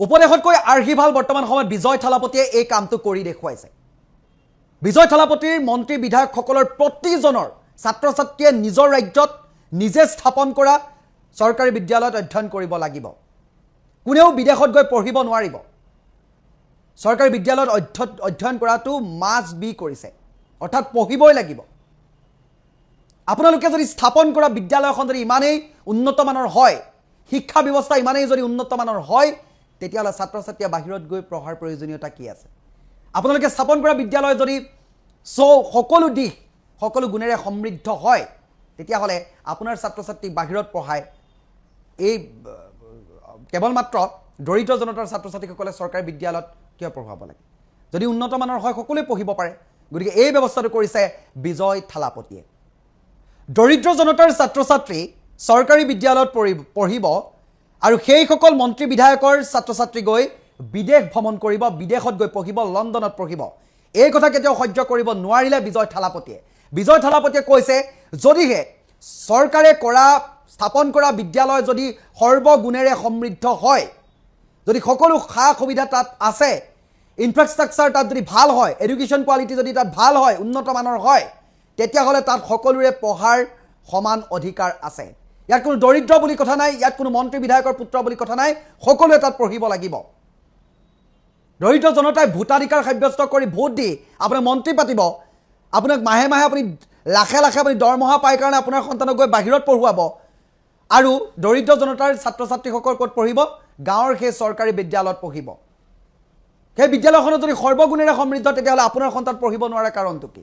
উপদেশতকৈ আৰ্হি ভাল বৰ্তমান সময়ত বিজয় থালাপতিয়ে এই কামটো কৰি দেখুৱাইছে বিজয় থালাপতিৰ মন্ত্ৰী বিধায়কসকলৰ প্ৰতিজনৰ ছাত্ৰ ছাত্ৰীয়ে নিজৰ ৰাজ্যত নিজে স্থাপন কৰা চৰকাৰী বিদ্যালয়ত অধ্যয়ন কৰিব লাগিব কোনেও বিদেশত গৈ পঢ়িব নোৱাৰিব চৰকাৰী বিদ্যালয়ত অধ্যয়ন কৰাটো মাষ্ট বি কৰিছে অৰ্থাৎ পঢ়িবই লাগিব আপোনালোকে যদি স্থাপন কৰা বিদ্যালয়খন যদি ইমানেই উন্নত মানৰ হয় শিক্ষা ব্যৱস্থা ইমানেই যদি উন্নত মানৰ হয় তেতিয়াহ'লে ছাত্ৰ ছাত্ৰীয়ে বাহিৰত গৈ পঢ়াৰ প্ৰয়োজনীয়তা কি আছে আপোনালোকে স্থাপন কৰা বিদ্যালয় যদি সকলো দিশ সকলো গুণেৰে সমৃদ্ধ হয় তেতিয়াহ'লে আপোনাৰ ছাত্ৰ ছাত্ৰীক বাহিৰত পঢ়ায় এই কেৱল মাত্ৰ দৰিদ্ৰ জনতাৰ ছাত্ৰ ছাত্ৰীসকলে চৰকাৰী বিদ্যালয়ত কিয় পঢ়াব লাগে যদি উন্নত মানৰ হয় সকলোৱে পঢ়িব পাৰে গতিকে এই ব্যৱস্থাটো কৰিছে বিজয় থালাপতিয়ে দৰিদ্ৰ জনতাৰ ছাত্ৰ ছাত্ৰী চৰকাৰী বিদ্যালয়ত পঢ়িব আৰু সেইসকল মন্ত্ৰী বিধায়কৰ ছাত্ৰ ছাত্ৰী গৈ বিদেশ ভ্ৰমণ কৰিব বিদেশত গৈ পঢ়িব লণ্ডনত পঢ়িব এই কথা কেতিয়াও সহ্য কৰিব নোৱাৰিলে বিজয় থালাপতিয়ে কৈছে যদিহে চৰকাৰে স্থাপন কৰা বিদ্যালয় যদি সৰ্বগুণেৰে সমৃদ্ধ হয় যদি সকলো খা সুবিধা তাত আছে ইনফ্ৰাষ্ট্ৰাকচাৰ তাত যদি ভাল হয় এডুকেশ্যন কোৱালিটি যদি তাত ভাল হয় উন্নত মানৰ হয় তেতিয়াহ'লে তাত সকলোৰে পঢ়াৰ সমান অধিকাৰ আছে ইয়াত কোনো দৰিদ্ৰ বুলি কথা নাই ইয়াত কোনো মন্ত্ৰী বিধায়কৰ পুত্ৰ বুলি কথা নাই সকলোৱে তাত পঢ়িব লাগিব দৰিদ্ৰ জনতাই ভোটাধিকাৰ সাব্যস্ত কৰি ভোট দি আপোনাৰ মন্ত্ৰী পাতিব আপোনাক মাহে মাহে আপুনি লাখে লাখে আপুনি দৰমহা পাই কাৰণে আপোনাৰ সন্তানক গৈ বাহিৰত পঢ়ুৱাব আৰু দৰিদ্ৰ জনতাৰ ছাত্ৰ ছাত্ৰীসকল ক'ত পঢ়িব গাঁৱৰ সেই চৰকাৰী বিদ্যালয়ত পঢ়িব সেই বিদ্যালয়খনত যদি সৰ্বগুণেৰে সমৃদ্ধ তেতিয়াহ'লে আপোনাৰ সন্তান পঢ়িব নোৱাৰা কাৰণটো কি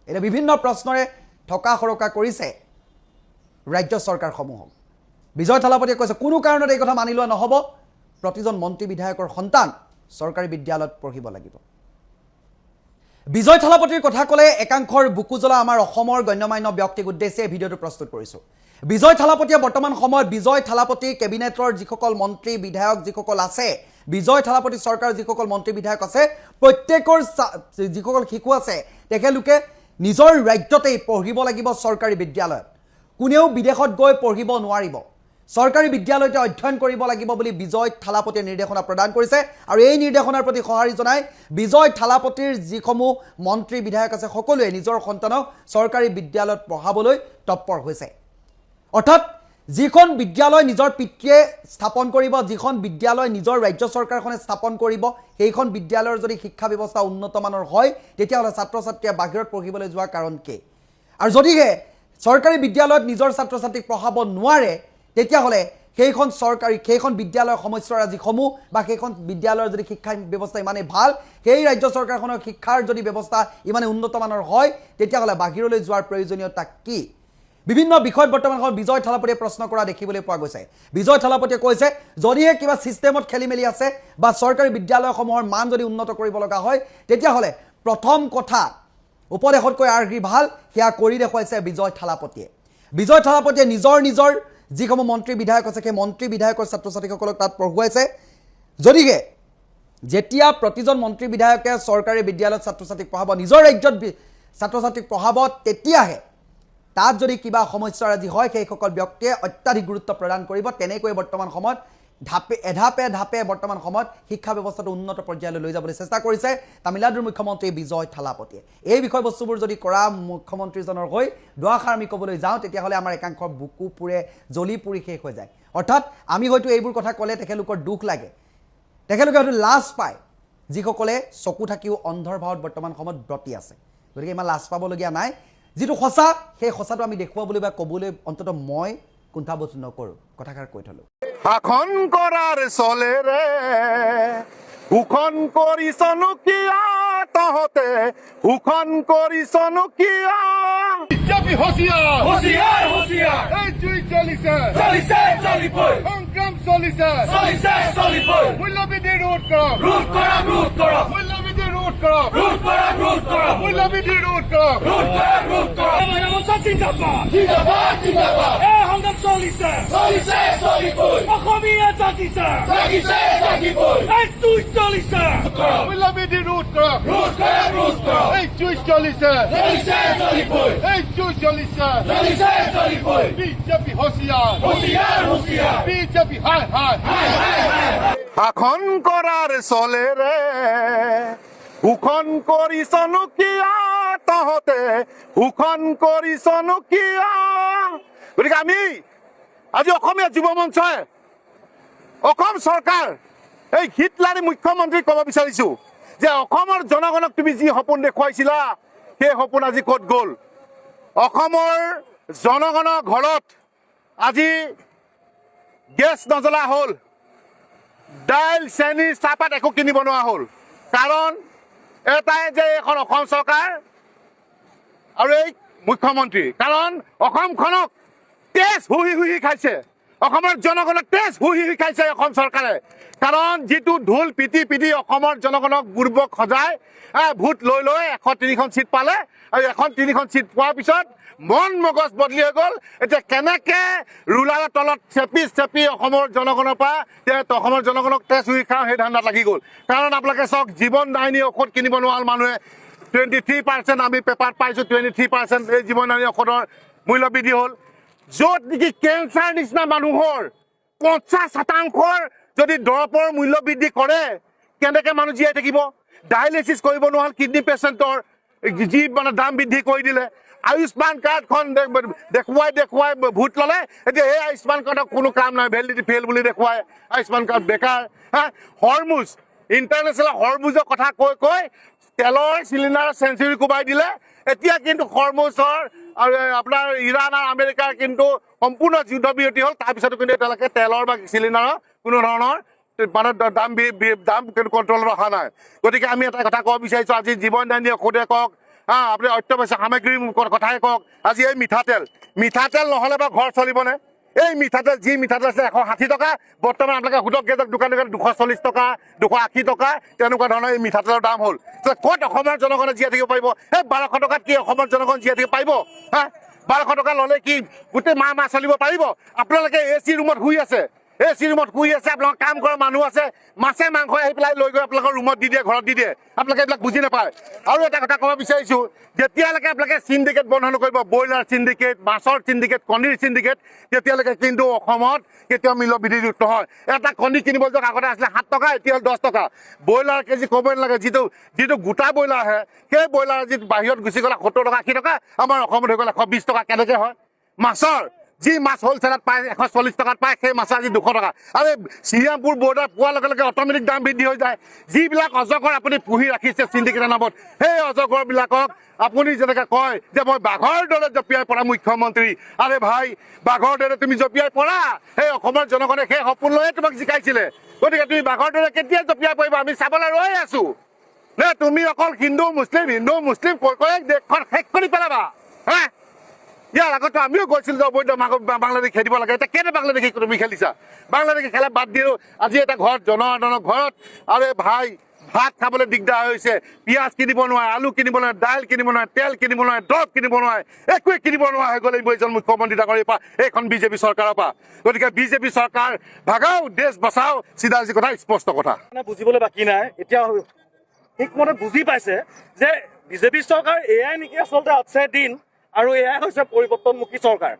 এটা বিভিন্ন প্ৰশ্নৰে ঠকা খৰকা কৰিছে ৰাজ্য চৰকাৰসমূহক বিজয় থালাপতিয়ে কৈছে কোনো কাৰণত এই কথা মানি লোৱা নহ'ব প্ৰতিজন মন্ত্ৰী বিধায়কৰ সন্তান চৰকাৰী বিদ্যালয়ত পঢ়িব লাগিব বিজয় থালাপতিৰ কথা ক'লে একাংশৰ বুকু জ্বলা আমাৰ অসমৰ গণ্যমান্য ব্যক্তিক উদ্দেশ্যে ভিডিঅ'টো প্ৰস্তুত কৰিছোঁ বিজয় থালাপতিয়ে বৰ্তমান সময়ত বিজয় থালাপতি কেবিনেটৰ যিসকল মন্ত্ৰী বিধায়ক যিসকল আছে বিজয় থালাপতি চৰকাৰৰ যিসকল মন্ত্ৰী বিধায়ক আছে প্ৰত্যেকৰ যিসকল শিশু আছে তেখেতলোকে নিজৰ ৰাজ্যতেই পঢ়িব লাগিব চৰকাৰী বিদ্যালয়ত কোনেও বিদেশত গৈ পঢ়িব নোৱাৰিব চৰকাৰী বিদ্যালয়তে অধ্যয়ন কৰিব লাগিব বুলি বিজয় থালাপতিয়ে নিৰ্দেশনা প্ৰদান কৰিছে আৰু এই নিৰ্দেশনাৰ প্ৰতি সঁহাৰি জনাই বিজয় থালাপতিৰ যিসমূহ মন্ত্ৰী বিধায়ক আছে সকলোৱে নিজৰ সন্তানক চৰকাৰী বিদ্যালয়ত পঢ়াবলৈ তৎপৰ হৈছে অৰ্থাৎ যিখন বিদ্যালয় নিজৰ পিতৃয়ে স্থাপন কৰিব যিখন বিদ্যালয় নিজৰ ৰাজ্য চৰকাৰখনে স্থাপন কৰিব সেইখন বিদ্যালয়ৰ যদি শিক্ষা ব্যৱস্থা উন্নত মানৰ হয় তেতিয়াহ'লে ছাত্ৰ ছাত্ৰীয়ে বাহিৰত পঢ়িবলৈ যোৱাৰ কাৰণ কি আৰু যদিহে চৰকাৰী বিদ্যালয়ত নিজৰ ছাত্ৰ ছাত্ৰীক পঢ়াব নোৱাৰে তেতিয়াহ'লে সেইখন বিদ্যালয়ৰ সমস্যাৰাজিসমূহ বা সেইখন বিদ্যালয়ৰ যদি শিক্ষা ব্যৱস্থা ইমানেই ভাল সেই ৰাজ্য চৰকাৰখনৰ শিক্ষাৰ যদি ব্যৱস্থা ইমানেই উন্নত মানৰ হয় তেতিয়াহ'লে বাহিৰলৈ যোৱাৰ প্ৰয়োজনীয়তা কি বিভিন্ন বিষয়ত বৰ্তমান সময়ত বিজয় থালাপতিয়ে প্ৰশ্ন কৰা দেখিবলৈ পোৱা গৈছে বিজয় থালাপতিয়ে কৈছে যদিহে কিবা ছিষ্টেমত খেলিমেলি আছে বা চৰকাৰী বিদ্যালয়সমূহৰ মান যদি উন্নত কৰিব লগা হয় তেতিয়াহ'লে প্ৰথম কথা উপদেশতকৈ আৰ্হি ভাল সেয়া কৰি দেখুৱাইছে বিজয় থালাপতিয়ে নিজৰ যিসমূহ মন্ত্ৰী বিধায়ক আছে সেই মন্ত্ৰী বিধায়কৰ ছাত্ৰ ছাত্ৰীসকলক তাত পঢ়ুৱাইছে যদিহে যেতিয়া প্ৰতিজন মন্ত্ৰী বিধায়কে চৰকাৰী বিদ্যালয়ত ছাত্ৰ ছাত্ৰীক পঢ়াব নিজৰ ৰাজ্যত ছাত্ৰ ছাত্ৰীক পঢ়াব তেতিয়াহে তাত যদি কিবা সমস্যাৰাজি হয় সেইসকল ব্যক্তিয়ে অত্যাধিক গুৰুত্ব প্ৰদান কৰিব তেনেকৈ বৰ্তমান সময়ত ধাপে বৰ্তমান সময়ত শিক্ষা ব্যৱস্থাটো উন্নত পৰ্যায়লৈ লৈ যাবলৈ চেষ্টা কৰিছে তামিলনাডুৰ মুখ্যমন্ত্ৰী বিজয় থালাপতিয়ে এই বিষয়বস্তুবোৰ যদি কৰা মুখ্যমন্ত্ৰীজনৰ হৈ দুআষাৰ আমি ক'বলৈ যাওঁ তেতিয়াহ'লে আমাৰ একাংশৰ বুকু পুৰে জ্বলি পুৰি শেষ হৈ যায় অৰ্থাৎ আমি হয়তো এইবোৰ কথা ক'লে তেখেতলোকৰ দুখ লাগে তেখেতলোকে হয়তো লাজ পায় যিসকলে চকু থাকিও অন্ধৰ ভাৱত বৰ্তমান সময়ত ব্ৰতি আছে গতিকে ইমান লাজ পাবলগীয়া নাই যিটো সঁচা সেই সঁচাটো আমি দেখুৱাবলৈ বা ক'বলৈ অন্তত মই কুণ্ঠাবোধ নকৰোঁ কথাষাৰ কৈ থলোঁ শাসন কৰাৰ চলে ৰে উখন কৰিছনো কিয়া তহঁতে উখন কৰিছনো কিয়া বিজেপি হুঁচিয়াৰ এই জুই জ্বলিছে সংগ্ৰাম চলিছে মূল্যবৃদ্ধি ৰোধ কৰক মূল্যবৃদ্ধি ৰোধ কৰক মূল্যবৃদ্ধি ৰোধ কৰক জিন্দাবাদ এই সংগ্ৰাম চলিছে অসমীয়া জাতিছে এই জুই জ্বলিছে মূল্যবৃদ্ধি ৰোধ কৰক এই জুই জ্বলিছে বিজেপি হুঁচিয়াৰ বিজেপি হায় শাসন কৰাৰ চলেৰে শোষণ কৰিছনো কিয় তহঁতে শোষণ কৰিছনো কিয় গতিকে আমি আজি অসমীয়া যুৱ মঞ্চই অসম চৰকাৰ এই হিটলাৰী মুখ্যমন্ত্ৰীক ক'ব বিচাৰিছোঁ যে অসমৰ জনগণক তুমি যি সপোন দেখুৱাইছিলা সেই সপোন আজি ক'ত গ'ল অসমৰ জনগণৰ ঘৰত আজি গেছ নজ্বলা হ'ল দাইল চেনি চাহপাত একো কিনিব নোৱাৰা হ'ল কাৰণ এটাই যে এখন অসম চৰকাৰ আৰু এই মুখ্যমন্ত্ৰী কাৰণ অসমখনক তেজ হুহি হুহি খাইছে অসমৰ জনগণক তেজ হুহি হুহি খাইছে অসম চৰকাৰে কাৰণ যিটো ঢোল পিটি পিটি অসমৰ জনগণক বুৰ্বক সজাই ভোট লৈ লৈ 103খন চিট পালে আৰু 103খন চিট পোৱাৰ পিছত মন মগজ বদলি হৈ গ'ল এতিয়া কেনেকে ৰুলাৰৰ তলত চেপি অসমৰ জনগণৰ পৰা অসমৰ জনগণক তেজ হুহি খাওঁ সেই ধান্দাত লাগি গ'ল কাৰণ আপোনালোকে চাওক জীৱন দায়িনী ঔষধ কিনিব নোৱাৰা মানুহে 23% আমি পেপাৰত পাইছোঁ 23% এই জীৱন দায়িনী ঔষধৰ মূল্য বৃদ্ধি হ'ল য'ত নেকি কেঞ্চাৰ নিচিনা মানুহৰ 50% যদি দৰৱৰ মূল্য বৃদ্ধি কৰে কেনেকে মানুহ জীয়াই থাকিব ডায়েলিচিছ কৰিব নোৱাৰা কিডনী পেচেণ্টৰ যি মানে দাম বৃদ্ধি কৰি দিলে আয়ুষ্মান কাৰ্ডখন দেখুৱাই ভোট ল'লে এতিয়া এই আয়ুষ্মান কাৰ্ডৰ কোনো কাম নাই ভেলিডিটি ফেইল বুলি দেখুৱাই আয়ুষ্মান কাৰ্ড বেকাৰ হৰমুজ ইণ্টাৰনেশ্যনেল হৰমুজৰ কথা কৈ তেলৰ চিলিণ্ডাৰ চেঞ্চুৰী কোবাই দিলে এতিয়া কিন্তু হৰমুজৰ আৰু আপোনাৰ ইৰাণ আৰু আমেৰিকাৰ কিন্তু সম্পূৰ্ণ যুদ্ধবিৰতি হ'ল তাৰপিছতো কিন্তু এতিয়ালৈকে তেলৰ বা চিলিণ্ডাৰৰ কোনো ধৰণৰ মানে দাম কণ্ট্ৰলত অহা নাই গতিকে আমি এটা কথা ক'ব বিচাৰিছোঁ আজি জীৱন দায়িনী ঔষধে কওক আপুনি অত্যাৱশ্যক সামগ্ৰীৰ কথাই কওক আজি এই মিঠাতেল নহ'লে বা ঘৰ চলিবনে এই মিঠাতেল যি মিঠাতেল আছে 160 টকা বৰ্তমান আপোনালোকে সুধক গেজক দোকানে 240 টকা 280 টকা তেনেকুৱা ধৰণৰ এই মিঠাতেলৰ দাম হ'ল ক'ত অসমৰ জনগণে জীয়াই থাকিব পাৰিব এই 1200 টকাত কি অসমৰ জনগণ জীয়াই থাকিব পাৰিব 1200 টকা ল'লে কি গোটেই মাহ চলিব পাৰিব আপোনালোকে AC ৰুমত শুই আছে আপোনালোকৰ কাম কৰা মানুহ আছে মাছে মাংস আহি পেলাই লৈ গৈ আপোনালোকৰ ৰুমত দি দিয়ে ঘৰত দি দিয়ে আপোনালোকে এইবিলাক বুজি নাপায় আৰু এটা কথা ক'ব বিচাৰিছোঁ যেতিয়ালৈকে আপোনালোকে চিণ্ডিকেট বন্ধ নকৰিব ব্ৰইলাৰ চিণ্ডিকেট মাছৰ চিণ্ডিকেট কণীৰ চিণ্ডিকেট তেতিয়ালৈকে কিন্তু অসমত কেতিয়াও মূল্য বৃদ্ধি নহয় এটা কণী কিনিব যাওক আগতে আছিলে 7 টকা এতিয়া 10 টকা ব্ৰইলাৰ কেজি ক'বই নালাগে যিটো গোটা ব্ৰইলাৰ আহে সেই ব্ৰইলাৰ যিটো বাহিৰত গুচি গ'লে 70 টকা 80 টকা আমাৰ অসমত হৈ গ'লে 120 টকা কেনেকৈ হয় মাছৰ যি মাছ হ'লচেলত পায় 140 টকাত পায় সেই মাছ আজি 200 টকা আৰু শ্ৰীৰামপুৰ বৰ্ডাৰ পোৱাৰ লগে লগে অট'মেটিক দাম বৃদ্ধি হৈ যায় যিবিলাক অজগৰ আপুনি পুহি ৰাখিছে চিণ্ডিকেটৰ নামত সেই অজগৰবিলাকক আপুনি যেনেকৈ কয় যে মই বাঘৰ দৰে জঁপিয়াই পৰা মুখ্যমন্ত্ৰী আৰে ভাই বাঘৰ দৰে তুমি জঁপিয়াই পৰা সেই অসমৰ জনগণে সেই সপোন লৈয়ে তোমাক জিকাইছিলে গতিকে তুমি বাঘৰ দৰে কেতিয়া জঁপিয়াই পৰিবা আমি চাবলৈ ৰৈ আছোঁ নে তুমি অকল হিন্দু মুছলিম কৈ দেশখন শেষ কৰি পেলাবা ইয়াৰ আগতে আমিও গৈছিলোঁ যে অবৈধ বাংলাদেশ খেলিব লাগে এতিয়া কেনে বাংলাদেশী তুমি খেলিছা বাংলাদেশী খেলা বাদ দিওঁ আজি এটা ঘৰত জনসাধাৰণৰ ঘৰত আৰে ভাই ভাত খাবলৈ দিগদাৰ হৈছে পিঁয়াজ কিনিব নোৱাৰে আলু কিনিব নোৱাৰে দাইল কিনিব নোৱাৰে তেল কিনিব নোৱাৰে দৰৱ কিনিব নোৱাৰে একোৱে কিনিব নোৱাৰা হৈ গ'ল এইজন মুখ্যমন্ত্ৰী ডাঙৰীৰ পৰা এইখন বিজেপি চৰকাৰৰ পৰা গতিকে বিজেপি চৰকাৰ ভাগাও দেশ বচাও চিধা যি কথা স্পষ্ট কথা বুজিবলৈ বাকী নাই এতিয়া ঠিকমতে বুজি পাইছে যে বিজেপি চৰকাৰ এয়াই নেকি আচলতে আপচাইড দিন আৰু এয়াই হৈছে পৰিৱৰ্তনমুখী চৰকাৰ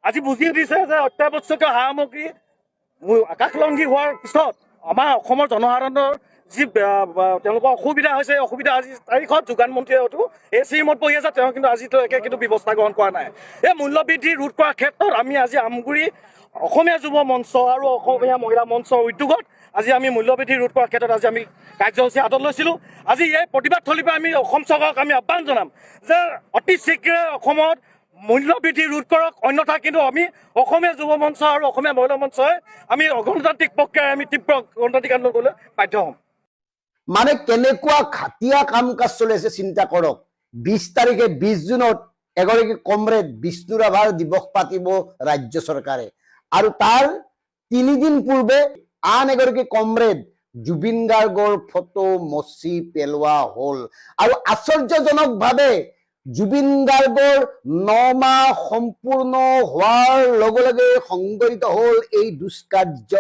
আজি বুজি দিছে যে অত্যাৱশ্যকীয় সা সামগ্ৰী আকাশলংঘী হোৱাৰ পিছত আমাৰ অসমৰ জনসাধাৰণৰ যি তেওঁলোকৰ অসুবিধা হৈছে অসুবিধা আজি তাৰিখত যোগান মন্ত্ৰীয়ে হয়তো AC ৰুমত বহি আছে তেওঁ কিন্তু আজিলৈকে কিন্তু ব্যৱস্থা গ্ৰহণ কৰা নাই এই মূল্যবৃদ্ধি ৰোধ কৰাৰ ক্ষেত্ৰত আমি আজি আমগুৰি অসমীয়া যুৱ মঞ্চ আৰু অসমীয়া মহিলা মঞ্চৰ উদ্যোগত আজি আমি মূল্যবৃদ্ধি ৰোধ কৰাৰ ক্ষেত্ৰত আজি আমি কাৰ্যসূচী হাতত লৈছিলোঁ আজি এই প্ৰতিবাদ থলীৰ পৰা আমি অসম চৰকাৰক আমি আহ্বান জনাম যে অতি শীঘ্ৰে অসমত মূল্যবৃদ্ধি ৰোধ কৰক অন্যথা কিন্তু আমি অসমীয়া যুৱ মঞ্চ আৰু অসমীয়া মহিলা মঞ্চই আমি গণতান্ত্ৰিক প্ৰক্ৰিয়াৰে আমি তীব্ৰ গণতান্ত্ৰিক আন্দোলন কৰিবলৈ বাধ্য হ'ম মানে কেনেকুৱা খাটিয়া কাম কাজ চলি আছে চিন্তা কৰক 20 তাৰিখে 20 জুনত এগৰাকী কমৰেড বিষ্ণু ৰাভাৰ দিৱস পাতিব ৰাজ্য চৰকাৰে আৰু তাৰ 3 দিন পূৰ্বে আন এগৰাকী কমৰেড জুবিন গাৰ্গৰ ফটো মচি পেলোৱা হ'ল আৰু আশ্চৰ্যজনকভাৱে জুবিন গাৰ্গৰ 9 মাহ সম্পূৰ্ণ হোৱাৰ লগে লগে সংঘটিত হ'ল এই দুষ্কাৰ্য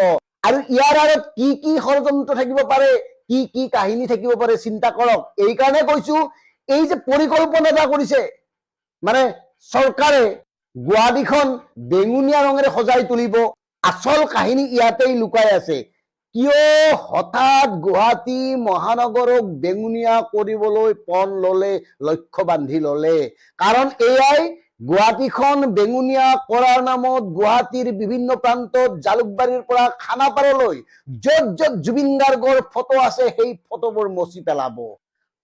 আৰু ইয়াৰ আঁৰত কি ষড়যন্ত্ৰ থাকিব পাৰে কি কাহিনী থাকিব পাৰে চিন্তা কৰক এই কাৰণে কৈছো এই যে পৰিকল্পনা এটা কৰিছে মানে চৰকাৰে গুৱাহাটীখন বেঙুনীয়া ৰঙেৰে সজাই তুলিব আচল কাহিনী ইয়াতেই লুকাই আছে কিয় হঠাৎ গুৱাহাটী মহানগৰক বেঙুনীয়া কৰিবলৈ পণ ললে, লক্ষ্য বান্ধি ললে? কাৰণ এয়াই গুৱাহাটীখন বেঙুনীয়া কৰাৰ নামত গুৱাহাটীৰ বিভিন্ন প্ৰান্তত জালুকবাৰীৰ পৰা খানাপাৰালৈ য'ত য'ত জুবিন গাৰ্গৰ ফটো আছে সেই ফটোবোৰ মচি পেলাব।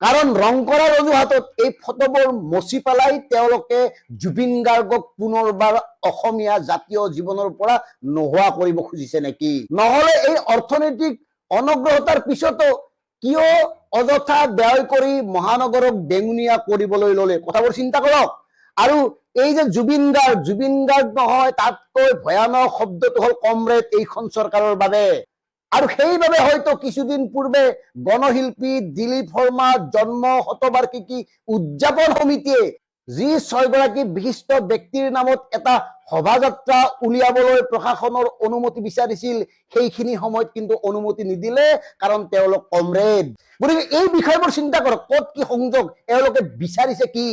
কাৰণ ৰং কৰাৰ অজুহাতত এই ফটোবোৰ মচি পেলাই তেওঁলোকে জুবিন গাৰ্গক পুনৰবাৰ অসমীয়া জাতীয় জীৱনৰ পৰা নোহোৱা কৰিব খুজিছে নেকি? নহলে এই অৰ্থনৈতিক অনগ্ৰহতাৰ পিছতো কিয় অযথা ব্যয় কৰি মহানগৰক বেঙুনীয়া কৰিবলৈ ললে? কথাবোৰ চিন্তা কৰক। আৰু এই যে জুবিন গাৰ্গ নহয়, তাতকৈ ভয়ানক শব্দটো হল কমৰেড এইখন চৰকাৰৰ বাবে। আৰু সেইবাবে হয়তো কিছুদিন পূৰ্বে গণশিল্পী দিলীপ শৰ্মাৰ জন্ম শতবাৰ্ষিকী উদযাপন সমিতিয়ে যি 6 গৰাকী বিশিষ্ট ব্যক্তিৰ নামত এটা শোভাযাত্ৰা উলিয়াবলৈ প্ৰশাসনৰ অনুমতি বিচাৰিছিল, সেইখিনি সময়ত কিন্তু অনুমতি নিদিলে, কাৰণ তেওঁলোক কমৰেড। গতিকে এই বিষয়বোৰ চিন্তা কৰক, ক'ত কি সংযোগ, এওঁলোকে বিচাৰিছে কি?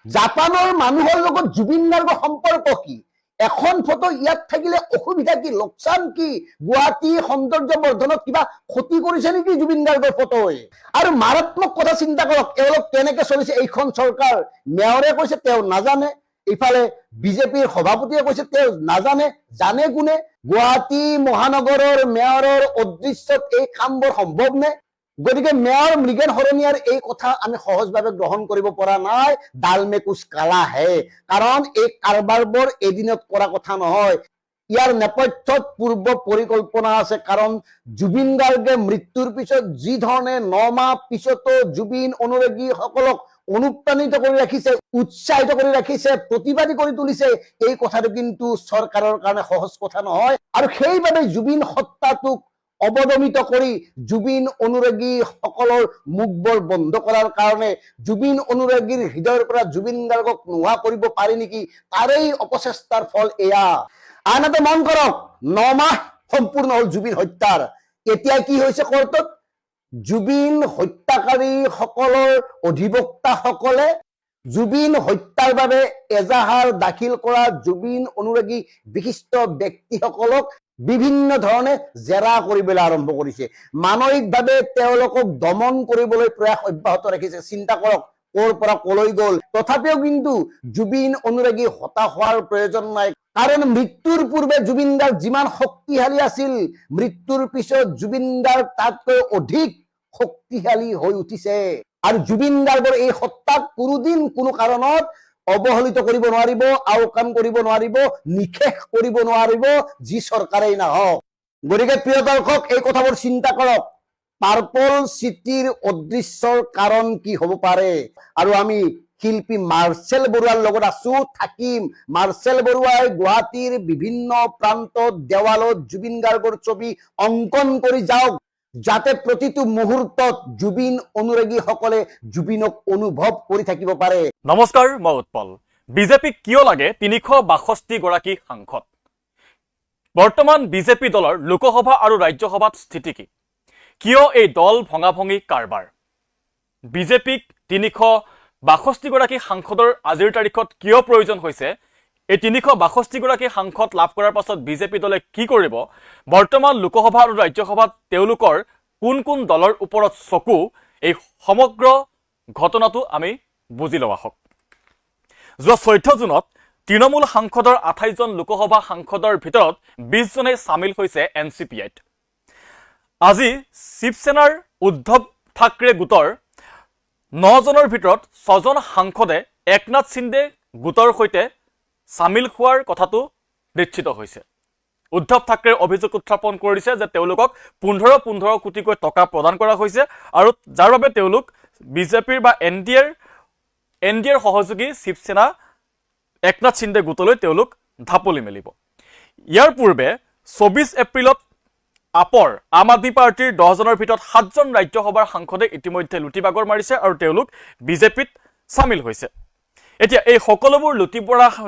জাপানৰ মানুহৰ লগত জুবিন গাৰ্গৰ সম্পৰ্ক কি? এখন ফটো ইয়াত থাকিলে অসুবিধা কি, লোকচান কি? গুৱাহাটী সৌন্দৰ্য বৰ্ধনত কিবা ক্ষতি কৰিছে নেকি জুবিন গাৰ্গৰ ফটোই? আৰু মাৰাত্মক কথা চিন্তা কৰক, এওঁলোক কেনেকে চলিছে এইখন চৰকাৰ। মেয়ৰে কৈছে তেওঁ নাজানে, ইফালে বিজেপিৰ সভাপতিয়ে কৈছে তেওঁ নাজানে, জানে কোনে? গুৱাহাটী মহানগৰৰ মেয়ৰৰ অদৃশ্যত এই কামবোৰ সম্ভৱ নে? গতিকে মেয়ৰ মৃগেন শৰণীয়াৰ এই কথা আমি সহজভাৱে গ্ৰহণ কৰিব পৰা নাই। ডাল মে কুছ কালা হে, কাৰণ এই কাৰবাৰবোৰ এদিনত কৰা কথা নহয়। ইয়াৰ নেপথ্যত পূৰ্ব পৰিকল্পনা আছে। কাৰণ জুবিন গাৰ্গে মৃত্যুৰ পিছত যি ধৰণে 9 মাহ পিছতো জুবিন অনুৰাগীসকলক অনুপ্ৰাণিত কৰি ৰাখিছে, উৎসাহিত কৰি ৰাখিছে, প্ৰতিবাদী কৰি তুলিছে, এই কথাটো কিন্তু চৰকাৰৰ কাৰণে সহজ কথা নহয়। আৰু সেইবাবে জুবিন হত্যাটোক অবদমিত কৰি জুবিন অনুৰাগী সকলৰ মুখবোৰ বন্ধ কৰাৰ কাৰণে, জুবিন অনুৰাগীৰ হৃদয়ৰ পৰা জুবিন গাৰ্গক নোহোৱা কৰিব পাৰি নেকি, তাৰেই অপচেষ্টাৰ ফল এয়া। আনহাতে মন কৰক, 9 মাহ সম্পূৰ্ণ হল জুবিন হত্যাৰ। এতিয়া কি হৈছে কোৰ্টত? জুবিন হত্যাকাৰী সকলৰ অধিবক্তা সকলে জুবিন হত্যাৰ বাবে এজাহাৰ দাখিল কৰা জুবিন অনুৰাগী বিশিষ্ট ব্যক্তিসকলক বিভিন্ন ধৰণে জেৰা কৰিবলৈ আৰম্ভ কৰিছে। মানসিকভাৱে তেওঁলোকক দমন কৰিবলৈ প্ৰয়াস অব্যাহত ৰাখিছে। চিন্তা কৰক ক'ৰ পৰা কলৈ গ'ল। তথাপিও কিন্তু জুবিন অনুৰাগী হতাশ হোৱাৰ প্ৰয়োজন নাই, কাৰণ মৃত্যুৰ পূৰ্বে জুবিন গাৰ্গ যিমান শক্তিশালী আছিল, মৃত্যুৰ পিছত জুবিন গাৰ্গ তাতকৈ অধিক শক্তিশালী হৈ উঠিছে। আৰু জুবিন গাৰ্গৰ এই হত্যাক কোনোদিন কোনো কাৰণত অবহেলিত কৰিব নোৱাৰিব, আওকাণ কৰিব নোৱাৰিব, নিষেধ কৰিব নোৱাৰিব যি চৰকাৰেই নহওক। গতিকে প্ৰিয় দৰ্শক, এই কথাবোৰ চিন্তা কৰক। পাৰ্পল চিটিৰ অদৃশ্যৰ কাৰণ কি হ'ব পাৰে? আৰু আমি শিল্পী মাৰ্চেল বৰুৱাৰ লগত আছো, থাকিম। মাৰ্চেল বৰুৱাই গুৱাহাটীৰ বিভিন্ন প্ৰান্তত দেৱালত জুবিন গাৰ্গৰ ছবি অংকন কৰি যাওক, যাতে প্ৰতিটো মুহূৰ্তত জুবিন অনুৰাগীসকলে জুবিনক অনুভৱ কৰি থাকিব পাৰে। নমস্কাৰ, মই উৎপল। বিজেপিক কিয় লাগে 362 গৰাকী সাংসদ? বৰ্তমান বিজেপি দলৰ লোকসভা আৰু ৰাজ্যসভাত স্থিতি কি? কিয় এই দল ভঙাভঙি কাৰবাৰ? বিজেপিক 362 গৰাকী সাংসদৰ আজিৰ তাৰিখত কিয় প্ৰয়োজন হৈছে? এই 362 গৰাকী সাংসদ লাভ কৰাৰ পাছত বিজেপি দলে কি কৰিব? বৰ্তমান লোকসভা আৰু ৰাজ্যসভাত তেওঁলোকৰ কোন কোন দলৰ ওপৰত চকু? এই সমগ্ৰ ঘটনাটো আমি বুজি লওঁ আহক। যোৱা 14 জুনত তৃণমূল সাংসদৰ 28 জন লোকসভা সাংসদৰ ভিতৰত 20 জনে চামিল হৈছে NCPIত। আজি শিৱসেনাৰ উদ্ধৱ ঠাকৰে গোটৰ 9 জনৰ ভিতৰত 6 জন সাংসদে একনাথ সিন্ধে গোটৰ সৈতে চামিল হোৱাৰ কথাটো নিশ্চিত হৈছে। উদ্ধৱ ঠাকৰে অভিযোগ উত্থাপন কৰিছে যে তেওঁলোকক 15 কোটিকৈ টকা প্ৰদান কৰা হৈছে, আৰু যাৰ বাবে তেওঁলোক বিজেপিৰ বা এনডিএৰ সহযোগী শিৱসেনা একনাথ সিন্ধে গোটলৈ তেওঁলোক ঢাপলি মেলিব। ইয়াৰ পূৰ্বে 24 এপ্ৰিলত আপৰ আম আদমি পাৰ্টিৰ 10 জনৰ ভিতৰত 7 জন ৰাজ্যসভাৰ সাংসদে ইতিমধ্যে লুটিবাগৰ মাৰিছে আৰু তেওঁলোক বিজেপিত চামিল হৈছে। এতিয়া এই সকলোবোৰ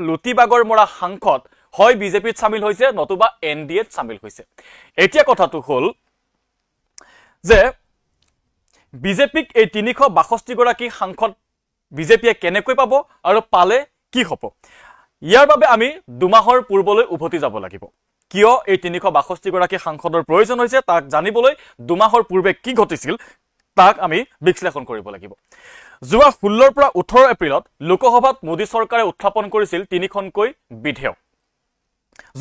লুটিবাগৰ মৰা সাংসদ হয় বিজেপিত চামিল হৈছে, নতুবা এনডিএত চামিল হৈছে। এতিয়া কথাটো হ'ল যে বিজেপিক এই 362 গৰাকী সাংসদ বিজেপিয়ে কেনেকৈ পাব আৰু পালে কি হ'ব? ইয়াৰ বাবে আমি 2 মাহৰ পূৰ্বলৈ উভতি যাব লাগিব। কিয় এই 362 গৰাকী সাংসদৰ প্ৰয়োজন হৈছে তাক জানিবলৈ 2 মাহৰ পূৰ্বে কি ঘটিছিল তাক আমি বিশ্লেষণ কৰিব লাগিব। যোৱা 16 পৰা 18 এপ্ৰিলত লোকসভাত মোদী চৰকাৰে উত্থাপন কৰিছিল 3খনকৈ বিধেয়ক।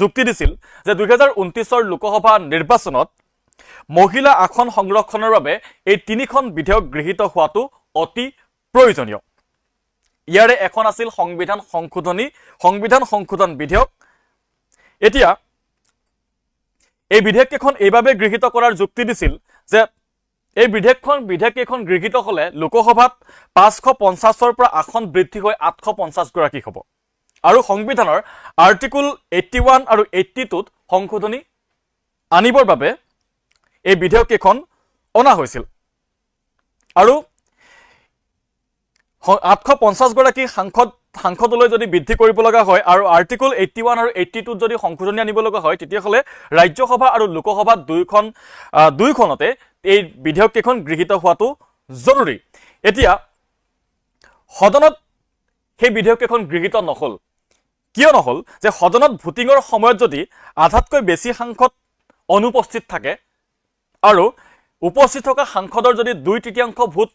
যুক্তি দিছিল যে 2029 লোকসভা নিৰ্বাচনত মহিলা আসন সংৰক্ষণৰ বাবে এই 3খন বিধেয়ক গৃহীত হোৱাটো অতি প্ৰয়োজনীয়। ইয়াৰে এখন আছিল সংবিধান সংশোধন বিধেয়ক। এতিয়া এই বিধেয়ককেইখন এইভাবে গৃহীত কৰাৰ যুক্তি দিছিল যে এই বিধেয়ককেইখন গৃহীত হলে লোকসভাত 550ৰ পৰা আসন বৃদ্ধি হৈ 850 গৰাকী হ'ব আৰু সংবিধানৰ আৰ্টিকল 81 আৰু 82ত সংশোধনী আনিবৰ বাবে এই বিধেয়ককেইখন অনা হৈছিল আৰু 850 গৰাকী সাংসদলৈ যদি বৃদ্ধি কৰিব লগা হয় আৰু আৰ্টিকল 81 আৰু 82ত যদি সংশোধনী আনিব লগা হয় তেতিয়াহলে ৰাজ্যসভা আৰু লোকসভা দুইখনতে এই বিধেয়ককেইখন গৃহীত হোৱাটো জৰুৰী। এতিয়া সদনত সেই বিধেয়ককেইখন গৃহীত নহল। কিয় নহল? যে সদনত ভোটিঙৰ সময়ত যদি আধাতকৈ বেছি সাংসদ অনুপস্থিত থাকে আৰু উপস্থিত থকা সাংসদৰ যদি 2/3 ভোট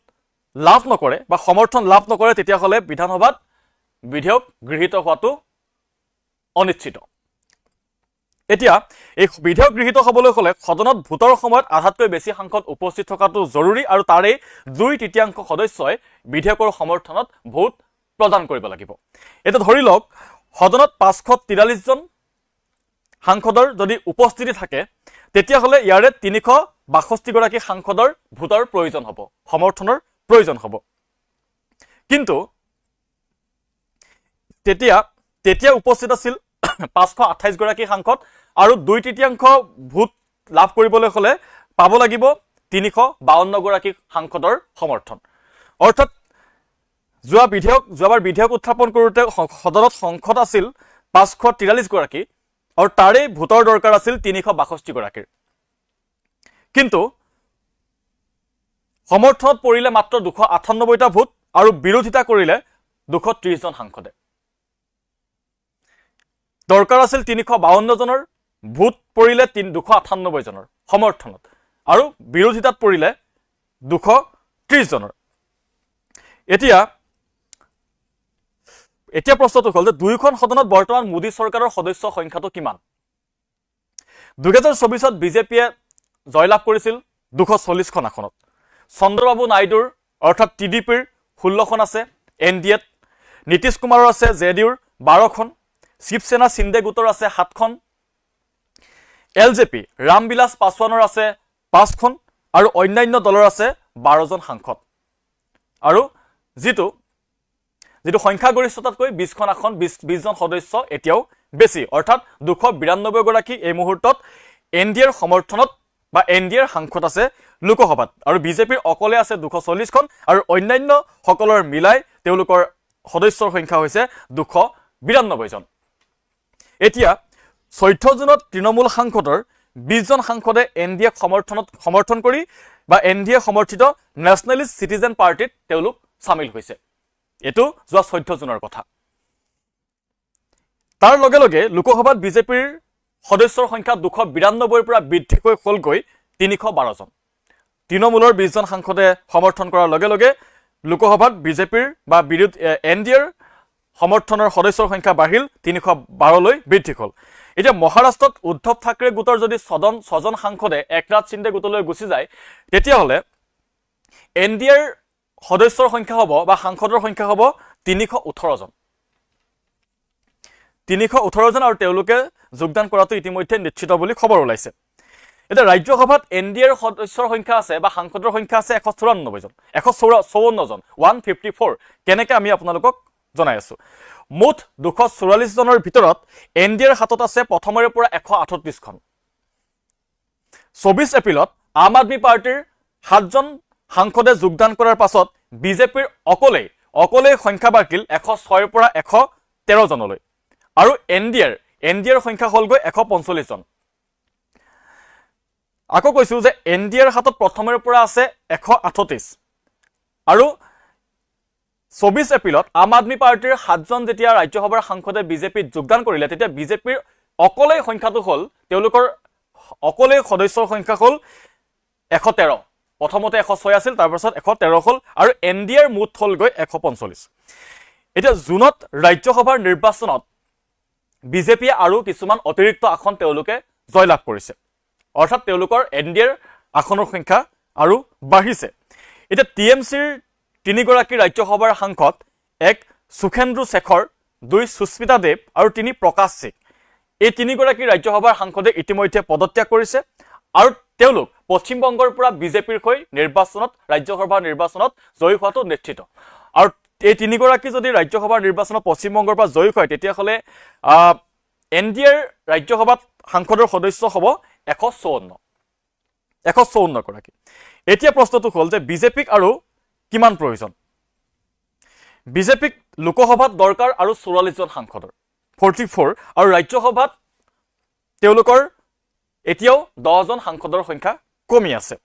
লাভ নকৰে বা সমৰ্থন লাভ নকৰে তেতিয়াহলে বিধানসভাত বিধেয়ক গৃহীত হোৱাটো অনিশ্চিত। এতিয়া এই বিধেয়ক গৃহীত হ'বলৈ হলে সদনত ভোটৰ সময়ত আধাতকৈ বেছি সাংসদ উপস্থিত থকাটো জৰুৰী আৰু তাৰে 2/3 সদস্যই বিধেয়কৰ সমৰ্থনত ভোট প্ৰদান কৰিব লাগিব। এতিয়া ধৰি লওক সদনত 543 জন সাংসদৰ যদি উপস্থিতি থাকে তেতিয়াহলে ইয়াৰে 362 গৰাকী সাংসদৰ ভোটৰ প্ৰয়োজন হ'ব, সমৰ্থনৰ প্ৰয়োজন হ'ব। কিন্তু তেতিয়া উপস্থিত আছিল 528 গৰাকী সাংসদ আৰু 2/3 ভোট লাভ কৰিবলৈ হলে পাব লাগিব 352 গৰাকী সাংসদৰ সমৰ্থন। অৰ্থাৎ যোৱাবাৰ বিধেয়ক উত্থাপন কৰোঁতে সদনত সংসদ আছিল 543 গৰাকী আৰু তাৰে ভোটৰ দৰকাৰ আছিল 362 গৰাকীৰ। কিন্তু সমৰ্থনত পৰিলে মাত্ৰ 298টা ভোট আৰু বিৰোধিতা কৰিলে 230 জন সাংসদে। দৰকাৰ আছিল 352 জনৰ, ভোট পৰিলে 298 জনৰ সমৰ্থনত আৰু বিৰোধিতাত পৰিলে 230 জনৰ। এতিয়া প্ৰশ্নটো হ'ল যে দুইখন সদনত বৰ্তমান মোদী চৰকাৰৰ সদস্য সংখ্যাটো কিমান? 2024ত বিজেপিয়ে জয়লাভ কৰিছিল 240খন আসনত। চন্দ্ৰবাবু নাইডুৰ অৰ্থাৎ TDPৰ 16খন আছে, NDAত নীতিশ কুমাৰৰ আছে JDUৰ 12খন, শিৱসেনা সিন্দে গোটৰ আছে 7খন, LJP ৰামবিলাস পাছৱানৰ আছে 5খন আৰু অন্যান্য দলৰ আছে 12 জন সাংসদ। আৰু যিটো সংখ্যাগৰিষ্ঠতাতকৈ 20খন আসন 20 জন সদস্য এতিয়াও বেছি, অৰ্থাৎ 292 গৰাকী এই মুহূৰ্তত NDAৰ সমৰ্থনত বা NDAৰ সাংসদ আছে লোকসভাত আৰু বিজেপিৰ অকলে আছে 240খন আৰু অন্যান্য সকলৰ মিলাই তেওঁলোকৰ সদস্যৰ সংখ্যা হৈছে 292 জন। এতিয়া 14 জনত তৃণমূল সাংসদৰ 20 জন সাংসদে NDAক সমৰ্থন কৰি বা NDA সমৰ্থিত নেশ্যনেলিষ্ট চিটিজেন পাৰ্টিত তেওঁলোক সামিল হৈছে। এটো যোৱা 14 জনৰ কথা। তাৰ লগে লগে লোকসভাত বিজেপিৰ সদস্যৰ সংখ্যা 292ৰ পৰা বৃদ্ধি হৈ হ'লগৈ 312 জন। তৃণমূলৰ 20 জন সাংসদে সমৰ্থন কৰাৰ লগে লগে লোকসভাত বিজেপিৰ বা NDAৰ সমৰ্থনৰ সদস্যৰ সংখ্যা বাঢ়িল 312লৈ বৃদ্ধি হ'ল। এতিয়া মহাৰাষ্ট্ৰত উদ্ধৱ ঠাকৰে গোটৰ যদি 6 জন সাংসদে একনাথ সিন্দে গোটলৈ গুচি যায় তেতিয়াহ'লে NDAৰ সদস্যৰ সংখ্যা হ'ব বা সাংসদৰ সংখ্যা হ'ব 318 জন। 318 জন আৰু তেওঁলোকে যোগদান কৰাটো ইতিমধ্যে নিশ্চিত বুলি খবৰ ওলাইছে। এতিয়া ৰাজ্যসভাত NDAৰ সদস্যৰ সংখ্যা আছে বা সাংসদৰ সংখ্যা আছে 194 জন, 154 জন, 154। কেনেকৈ আমি আপোনালোকক জনাই আছো। মুঠ 244 জনৰ ভিতৰত NDAৰ হাতত আছে প্ৰথমৰে পৰা 138খন। 24 এপ্ৰিলত আম আদমি পাৰ্টিৰ 7 জন সাংসদে যোগদান কৰাৰ পাছত বিজেপিৰ অকলে সংখ্যা বাঢ়িল 106ৰ পৰা 113 জনলৈ আৰু NDAৰ সংখ্যা হ'লগৈ 145 জন। আকৌ কৈছো যে NDAৰ হাতত প্ৰথমৰে পৰা আছে 138 আৰু 24 এপ্ৰিলত আম আদমি পাৰ্টিৰ 7 জন যেতিয়া ৰাজ্যসভাৰ সাংসদে বিজেপিত যোগদান কৰিলে তেতিয়া বিজেপিৰ অকলে সংখ্যাটো হ'ল তেওঁলোকৰ অকলে সদস্যৰ সংখ্যা হ'ল 113। প্ৰথমতে 106 আছিল, তাৰপাছত 113 হ'ল, আৰু NDAৰ মুঠ হ'লগৈ 145। এতিয়া জুনত ৰাজ্যসভাৰ নিৰ্বাচনত বিজেপিয়ে আৰু কিছুমান অতিৰিক্ত আসন তেওঁলোকে জয়লাভ কৰিছে, অৰ্থাৎ তেওঁলোকৰ NDAৰ আসনৰ সংখ্যা আৰু বাঢ়িছে। এতিয়া TMCৰ 3গৰাকী ৰাজ্যসভাৰ সাংসদ, 1 সুখেন্দু শেখৰ, 2 সুস্মিতা দেৱ আৰু 3 প্ৰকাশ সিং, এই 3গৰাকী ৰাজ্যসভাৰ সাংসদে ইতিমধ্যে পদত্যাগ কৰিছে আৰু তেওঁলোক পশ্চিমবংগৰ পৰা বিজেপিৰ হৈ নিৰ্বাচনত ৰাজ্যসভাৰ নিৰ্বাচনত জয়ী হোৱাটো নিশ্চিত। আৰু এই 3গৰাকী যদি ৰাজ্যসভাৰ নিৰ্বাচনত পশ্চিমবংগৰ পৰা জয়ী হয় তেতিয়াহ'লে NDAৰ ৰাজ্যসভাত সাংসদৰ সদস্য হ'ব 154 গৰাকী। এতিয়া প্ৰশ্নটো হ'ল যে বিজেপিক আৰু কিমান প্ৰয়োজন? বিজেপিক লোকসভাত দৰকাৰ আৰু 44জন সাংসদৰ 44, আৰু ৰাজ্যসভাত তেওঁলোকৰ এতিয়াও 10জন সাংসদৰ সংখ্যা কমি আছে।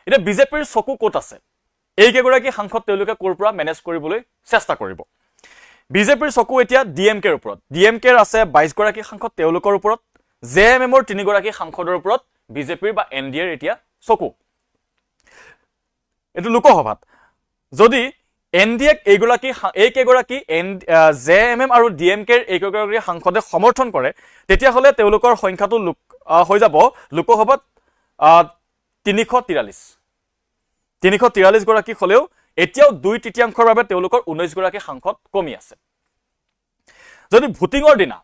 এতিয়া বিজেপিৰ চকু ক'ত আছে? এইকেইগৰাকী সাংসদ তেওঁলোকে ক'ৰ পৰা মেনেজ কৰিবলৈ চেষ্টা কৰিব? বিজেপিৰ চকু এতিয়া DMKৰ ওপৰত। DMKৰ আছে 22গৰাকী সাংসদ, তেওঁলোকৰ ওপৰত। JMMৰ 3গৰাকী সাংসদৰ ওপৰত বিজেপিৰ বা NDAৰ এতিয়া চকু। এইটো লোকসভাত যদি NDAক এইকেইগৰাকী JMM আৰু DMKৰ এইকেইগৰাকী সাংসদে সমৰ্থন কৰে তেতিয়াহ'লে তেওঁলোকৰ সংখ্যাটো হৈ যাব লোকসভাত 343 গৰাকী হ'লেও এতিয়াও 2/3 বাবে তেওঁলোকৰ 19 গৰাকী সাংসদ কমি আছে। যদি ভোটিঙৰ দিনা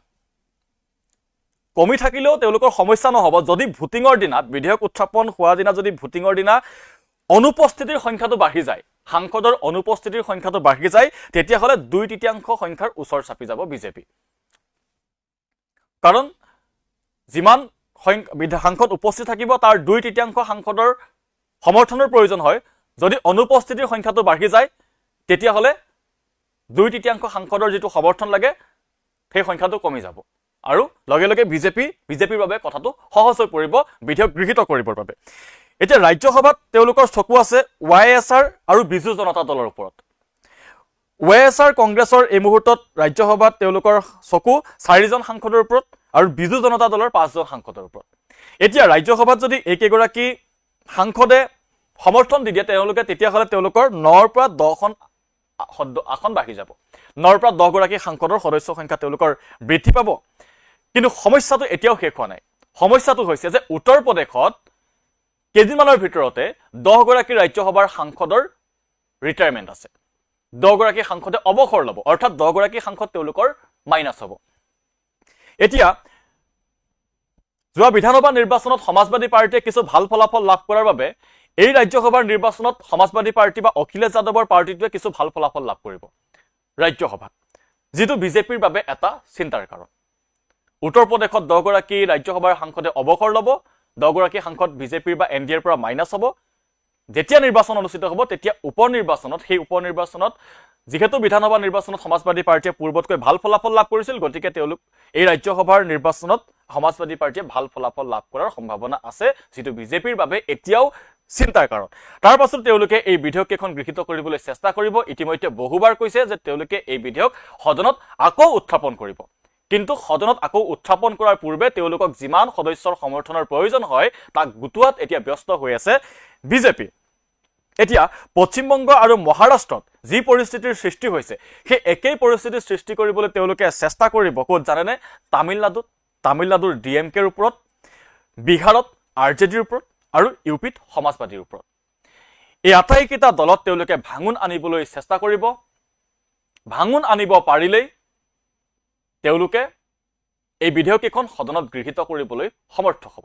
কমি থাকিলেও তেওঁলোকৰ সমস্যা নহ'ব, যদি ভোটিঙৰ দিনা বিধেয়ক উত্থাপন হোৱা দিনা যদি ভোটিঙৰ দিনা অনুপস্থিতিৰ সংখ্যাটো বাঢ়ি যায়, সাংসদৰ অনুপস্থিতিৰ সংখ্যাটো বাঢ়ি যায়, তেতিয়াহ'লে 2/3 সংখ্যাৰ ওচৰ চাপি যাব বিজেপি। কাৰণ যিমান সাংসদ উপস্থিত থাকিব তাৰ 2/3 সাংসদৰ সমৰ্থনৰ প্ৰয়োজন হয়। যদি অনুপস্থিতিৰ সংখ্যাটো বাঢ়ি যায় তেতিয়াহ'লে 2/3 সাংসদৰ যিটো সমৰ্থন লাগে সেই সংখ্যাটো কমি যাব, আৰু লগে লগে বিজেপিৰ বাবে কথাটো সহজ হৈ পৰিব বিধেয়ক গৃহীত কৰিবৰ বাবে। এতিয়া ৰাজ্যসভাত তেওঁলোকৰ চকু আছে YSR আৰু বিজু জনতা দলৰ ওপৰত। YSR কংগ্ৰেছৰ এই মুহূৰ্তত ৰাজ্যসভাত তেওঁলোকৰ চকু 4জন সাংসদৰ ওপৰত আৰু বিজু জনতা দলৰ 5জন সাংসদৰ ওপৰত। এতিয়া ৰাজ্যসভাত যদি এইকেইগৰাকী সাংসদে সমৰ্থন দি দিয়ে তেতিয়াহ'লে তেওঁলোকৰ 9ৰ পৰা 10খন আসন বাঢ়ি যাব। 9ৰ পৰা 10 গৰাকী সাংসদৰ সদস্য সংখ্যা তেওঁলোকৰ বৃদ্ধি পাব। কিন্তু সমস্যাটো এতিয়াও শেষ হোৱা নাই। সমস্যাটো হৈছে যে উত্তৰ প্ৰদেশত কেইদিনমানৰ ভিতৰতে 10 গৰাকী ৰাজ্যসভাৰ সাংসদৰ ৰিটায়াৰমেণ্ট আছে। 10 গৰাকী সাংসদে অৱসৰ ল'ব, অৰ্থাৎ 10 গৰাকী সাংসদ তেওঁলোকৰ মাইনাছ হ'ব। এতিয়া যোৱা বিধানসভা নিৰ্বাচনত সমাজবাদী পাৰ্টীয়ে কিছু ভাল ফলাফল লাভ কৰাৰ বাবে এই ৰাজ্যসভাৰ নিৰ্বাচনত সমাজবাদী পাৰ্টী বা অখিলেশ যাদৱৰ পাৰ্টীটোৱে কিছু ভাল ফলাফল লাভ কৰিব ৰাজ্যসভাত, যিটো বিজেপিৰ বাবে এটা চিন্তাৰ কাৰণ। উত্তৰ প্ৰদেশত 10 গৰাকী ৰাজ্যসভাৰ সাংসদে অৱসৰ ল'ব, 10 গৰাকী সাংসদ বিজেপিৰ বা NDAৰ পৰা মাইনাছ হ'ব। যেতিয়া নিৰ্বাচন অনুষ্ঠিত হ'ব তেতিয়া সেই উপ নিৰ্বাচনত যিহেতু বিধানসভা নিৰ্বাচনত সমাজবাদী পাৰ্টীয়ে পূৰ্বতকৈ ভাল ফলাফল লাভ কৰিছিল, গতিকে তেওঁলোক এই ৰাজ্যসভাৰ নিৰ্বাচনত সমাজবাদী পাৰ্টীয়ে ভাল ফলাফল লাভ কৰাৰ সম্ভাৱনা আছে, যিটো বিজেপিৰ বাবে এতিয়াও চিন্তাৰ কাৰণ। তাৰ পাছত তেওঁলোকে এই বিধেয়ক কেইখন গৃহীত কৰিবলৈ চেষ্টা কৰিব। ইতিমধ্যে বহুবাৰ কৈছে যে তেওঁলোকে এই বিধেয়ক সদনত আকৌ উত্থাপন কৰিব, কিন্তু সদনত আকৌ উত্থাপন কৰাৰ পূৰ্বে তেওঁলোকক যিমান সদস্যৰ সমৰ্থনৰ প্ৰয়োজন হয় তাক গোটোৱাত এতিয়া ব্যস্ত হৈ আছে বিজেপি। এতিয়া পশ্চিমবংগ আৰু মহাৰাষ্ট্ৰত যি পৰিস্থিতিৰ সৃষ্টি হৈছে সেই একেই পৰিস্থিতিৰ সৃষ্টি কৰিবলৈ তেওঁলোকে চেষ্টা কৰিব ক'ত জানেনে? তামিলনাডুৰ DMKৰ ওপৰত, বিহাৰত RJDৰ ওপৰত আৰু UPত সমাজবাদীৰ ওপৰত। এই আটাইকেইটা দলত তেওঁলোকে ভাঙোন আনিবলৈ চেষ্টা কৰিব। ভাঙোন আনিব পাৰিলেই তেওঁলোকে এই বিধেয়ক এখন সদনত গৃহীত কৰিবলৈ সমৰ্থ হ'ব,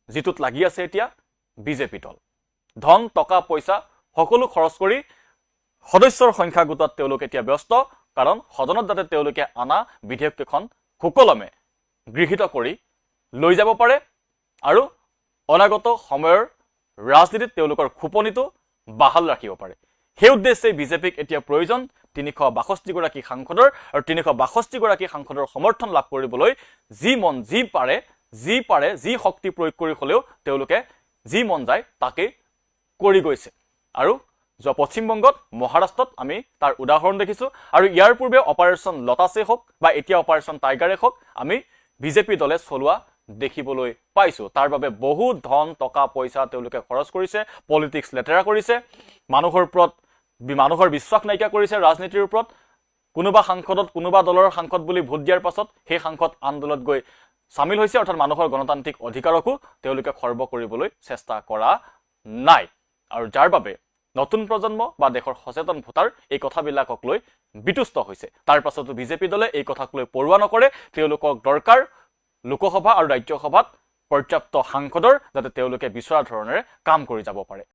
যিটোত লাগি আছে এতিয়া বিজেপি দল। ধন টকা পইচা সকলো খৰচ কৰি সদস্যৰ সংখ্যা গোটোৱাত তেওঁলোক এতিয়া ব্যস্ত, কাৰণ সদনত যাতে তেওঁলোকে আনা বিধেয়ক কেইখন সুকলমে গৃহীত কৰি লৈ যাব পাৰে আৰু অনাগত সময়ৰ ৰাজনীতিত তেওঁলোকৰ খোপনিটো বাহাল ৰাখিব পাৰে। সেই উদ্দেশ্যে বিজেপিক এতিয়া প্ৰয়োজন 362 গৰাকী সাংসদৰ, আৰু 362 গৰাকী সাংসদৰ সমৰ্থন লাভ কৰিবলৈ যি শক্তি প্ৰয়োগ কৰি হ'লেও তেওঁলোকে যি মন যায় তাকেই কৰি গৈছে। আৰু পশ্চিমবংগত মহাৰাষ্ট্ৰত আমি তাৰ উদাহৰণ দেখিছোঁ, আৰু ইয়াৰ পূৰ্বে অপাৰেশ্যন লটাছে হওক বা এতিয়া অপাৰেশ্যন টাইগাৰে হওক আমি বিজেপি দলে চলোৱা দেখিবলৈ পাইছোঁ। তাৰ বাবে বহু ধন টকা পইচা তেওঁলোকে খৰচ কৰিছে, পলিটিক্স লেতেৰা কৰিছে, মানুহৰ বিশ্বাস নাইকিয়া কৰিছে ৰাজনীতিৰ ওপৰত। কোনোবা সাংসদত কোনোবা দলৰ সাংসদ বুলি ভোট দিয়াৰ পাছত সেই সাংসদ আন্দোলনত গৈ চামিল হৈছে, অৰ্থাৎ মানুহৰ গণতান্ত্ৰিক অধিকাৰকো তেওঁলোকে খৰ্ব কৰিবলৈ চেষ্টা কৰা নাই। আৰু যাৰ বাবে নতুন প্ৰজন্ম বা দেশৰ সচেতন ভোটাৰ এই কথাবিলাকক লৈ বিতুষ্ট হৈছে। তাৰ পাছতো বিজেপি দলে এই কথাক লৈ পৰোৱা নকৰে। তেওঁলোকক দৰকাৰ লোকসভা আৰু ৰাজ্যসভাত পৰ্যাপ্ত সাংসদৰ, যাতে তেওঁলোকে বিচৰা ধৰণেৰে কাম কৰি যাব পাৰে।